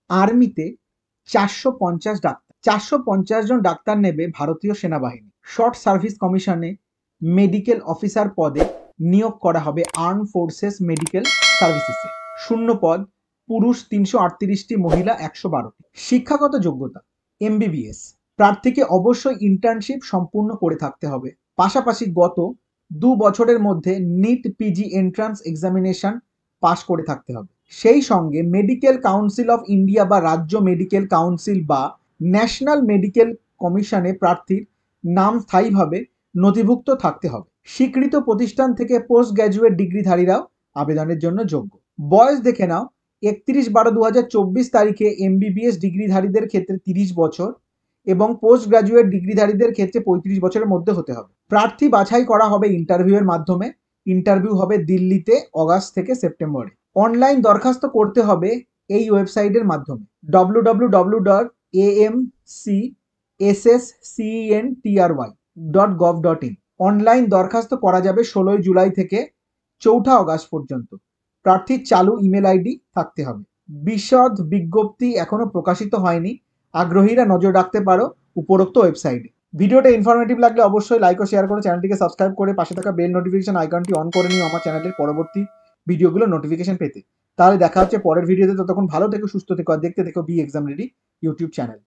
আর্মিতে 450 ডাক্তার 450 জন ডাক্তার নেবে ভারতীয় সেনাবাহিনী। শর্ট সার্ভিস কমিশনে মেডিকেল অফিসার পদে নিয়োগ করা হবে আর্ম ফোর্সেস মেডিকেল সার্ভিসেসে। শূন্য পদ, পুরুষ 338টি, মহিলা 112টি। শিক্ষাগত যোগ্যতা এমবিবিএস। প্রার্থীকে অবশ্যই ইন্টার্নশিপ সম্পূর্ণ করে থাকতে হবে। পাশাপাশি গত 2 বছরের মধ্যে নিট পিজি এন্ট্রান্স এক্সামিনেশন পাশ করে থাকতে হবে। সেই সঙ্গে মেডিকেল কাউন্সিল অফ ইন্ডিয়া বা রাজ্য মেডিকেল কাউন্সিল বা ন্যাশনাল মেডিকেল কমিশনে প্রার্থীর নাম স্থায়ীভাবে নথিভুক্ত থাকতে হবে। স্বীকৃত প্রতিষ্ঠান থেকে পোস্ট গ্র্যাজুয়েট ডিগ্রিধারীরাও আবেদনের জন্য যোগ্য। বয়স দেখে নাও, 31/12/2024 তারিখে এমবিবিএস ডিগ্রিধারীদের ক্ষেত্রে 30 বছর এবং পোস্ট গ্র্যাজুয়েট ডিগ্রিধারীদের ক্ষেত্রে 35 বছরের মধ্যে হতে হবে। প্রার্থী বাছাই করা হবে ইন্টারভিউয়ের মাধ্যমে। ইন্টারভিউ হবে দিল্লিতে অগাস্ট থেকে সেপ্টেম্বরে। অনলাইন দরখাস্ত করতে হবে এই ওয়েবসাইটের মাধ্যমে www.amcsscentry.gov.in। অনলাইন দরখাস্ত করা যাবে 16 জুলাই থেকে 4 আগস্ট পর্যন্ত। প্রার্থীর চালু ইমেল আইডি থাকতে হবে। বিশদ বিজ্ঞপ্তি এখনো প্রকাশিত হয়নি, আগ্রহীরা নজর রাখতে পারো উপরোক্ত ওয়েবসাইটে। ভিডিওটা ইনফরমেটিভ লাগলে অবশ্যই লাইক ও শেয়ার করে চ্যানেলটিকে সাবস্ক্রাইব করে পাশে থাকা বেল নোটিফিকেশন আইকনটি অন করে নিও আমার চ্যানেলের পরবর্তী ভিডিওগুলো নোটিফিকেশন পেতে। তাহলে দেখা হচ্ছে পরের ভিডিওতে। ততক্ষণ ভালো থেকো, সুস্থ থেকো আর দেখতে থেকো B exam ready YouTube channel.